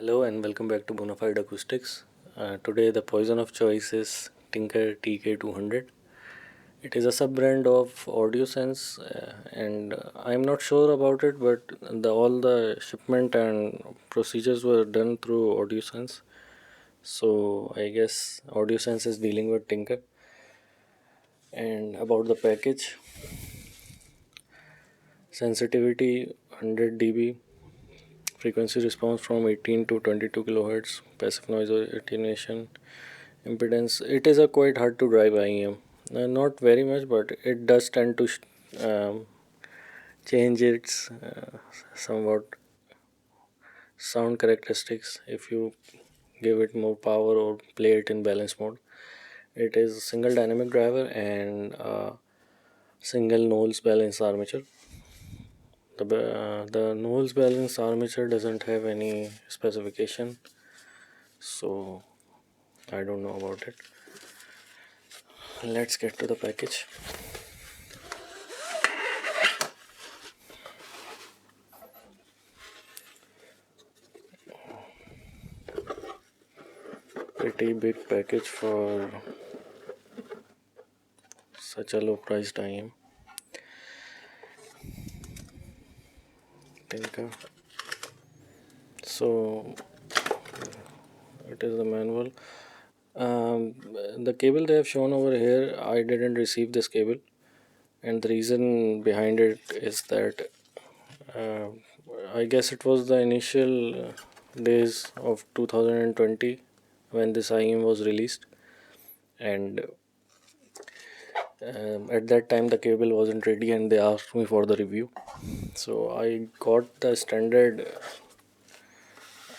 Hello and welcome back to Bonafide Acoustics. Today the poison of choice is Tinker TK200. It is a sub-brand of AudioSense, and I'm not sure about it, but all the shipment and procedures were done through AudioSense. So I guess AudioSense is dealing with Tinker. And about the package, sensitivity 100 dB, frequency response from 18 to 22 kilohertz, passive noise attenuation, impedance. It is a quite hard to drive IEM. Not very much, but it does tend to change its somewhat sound characteristics if you give it more power or play it in balance mode. It is a single dynamic driver and single Knowles balance armature. The Knowles balance armature doesn't have any specification, so I don't know about it. Let's get to the package. Pretty big package for such a low priced IM. Tinker. So it is the manual. Um, the cable they have shown over here, I didn't receive this cable, and the reason behind it is that uh, I guess it was the initial days of 2020 when this IM was released, and at that time the cable wasn't ready, and they asked me for the review. So I got the standard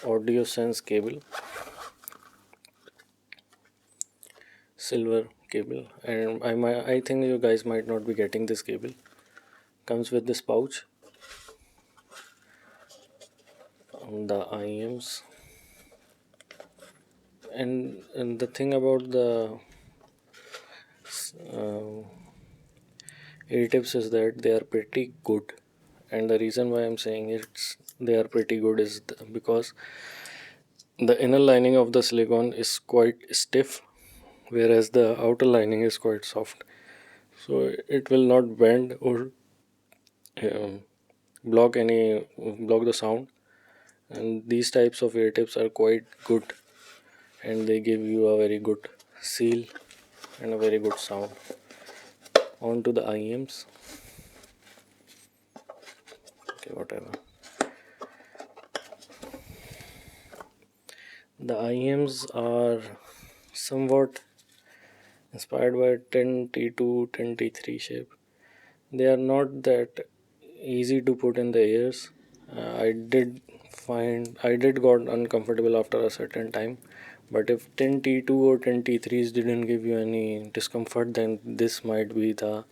AudioSense cable, silver cable, and I think you guys might not be getting this cable. Comes with this pouch on the IEMs, and the thing about the uh, ear tips is that they are pretty good, and the reason why I'm saying they are pretty good is because the inner lining of the silicone is quite stiff, whereas the outer lining is quite soft, so it will not bend or um, block the sound. And these types of ear tips are quite good, and they give you a very good seal and a very good sound. On to the IEMs. Okay, whatever. The IEMs are somewhat inspired by 10T2, 10T3 shape. They are not that easy to put in the ears. I did got uncomfortable after a certain time. But if 10T2 or 10T3s didn't give you any discomfort, then this might be the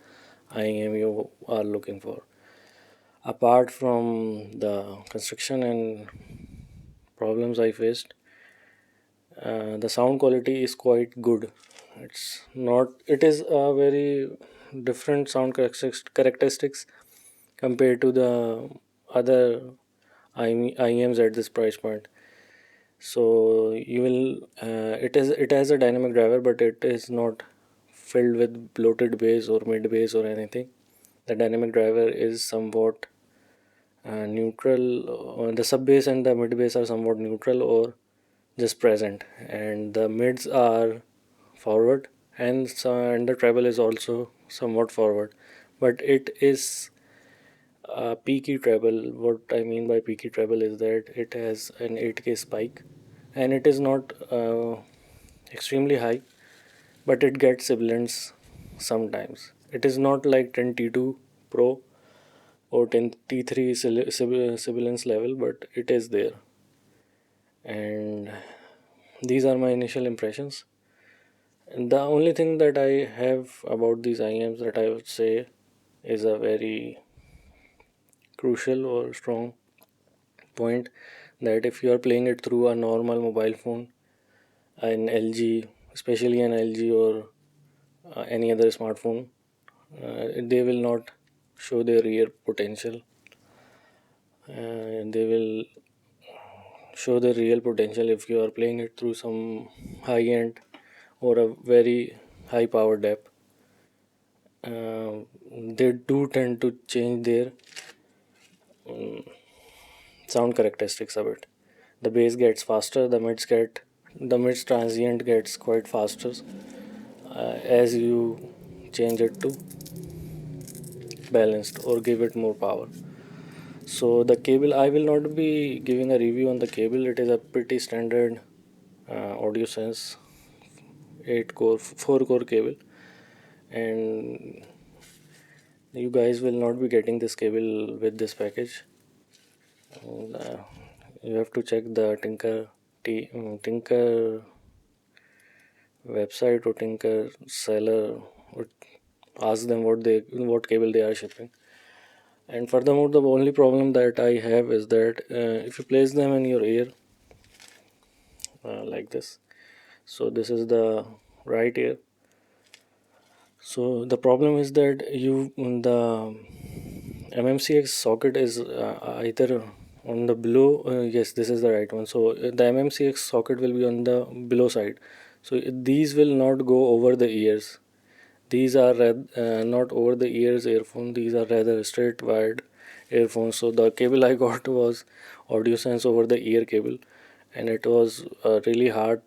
IEM you are looking for. Apart from the construction and problems I faced, the sound quality is quite good. It's not. It is a very different sound characteristics compared to the other IEMs at this price point. So you will. It has a dynamic driver, but it is not filled with bloated bass or mid bass or anything. The dynamic driver is somewhat neutral. The sub bass and the mid bass are somewhat neutral or just present, and the mids are forward, and the treble is also somewhat forward, but it is a peaky treble. What I mean by peaky treble is that it has an 8K spike, and it is not extremely high, but it gets sibilants sometimes. It is not like 10T2 Pro or 10T3 sibilance level, but it is there. And these are my initial impressions. And the only thing that I have about these IEMs that I would say is a very crucial or strong point, that if you are playing it through a normal mobile phone, an LG, especially an LG or any other smartphone, they will not show their rear potential. They will show the real potential if you are playing it through some high end or a very high powered app. They do tend to change their sound characteristics a bit. The bass gets faster, the mids transient gets quite faster as you change it to balanced or give it more power. So the cable, I will not be giving a review on the cable. It is a pretty standard audio sense 8 core 4 core cable, and you guys will not be getting this cable with this package. And, you have to check the Tinker website or Tinker seller, or ask them what cable they are shipping. And furthermore, the only problem that I have is that if you place them in your ear like this, so this is the right ear. So the problem is that the MMCX socket is either on the below. Yes, this is the right one. So the MMCX socket will be on the below side. So these will not go over the ears. These are not over the ears earphone. These are rather straight wired earphones. So the cable I got was AudioSense over the ear cable, and it was really hard.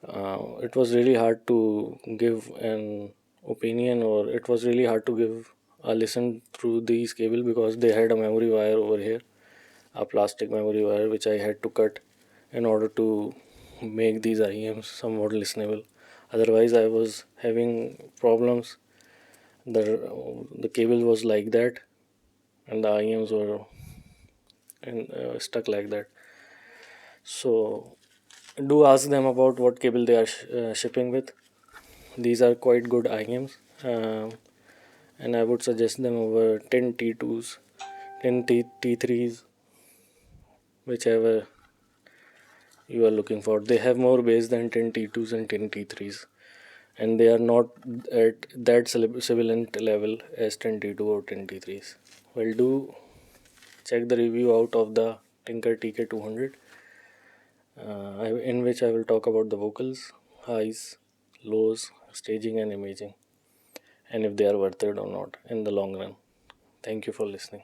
It was really hard to give an opinion, or it was really hard to give a listen through these cable because they had a memory wire over here, a plastic memory wire which I had to cut in order to make these IEMs somewhat listenable. Otherwise, I was having problems. The cable was like that, and the IEMs were stuck like that. So do ask them about what cable they are shipping with. These are quite good IEMs, and I would suggest them over 10 T2s, 10 T3s, whichever you are looking for. They have more bass than 10 T2s and 10 T3s, and they are not at that sibilant level as 10 T2 or 10 T3s. Well, do check the review out of the Tinker TK200, in which I will talk about the vocals, highs, lows, staging, and imaging, and if they are worth it or not in the long run. Thank you for listening.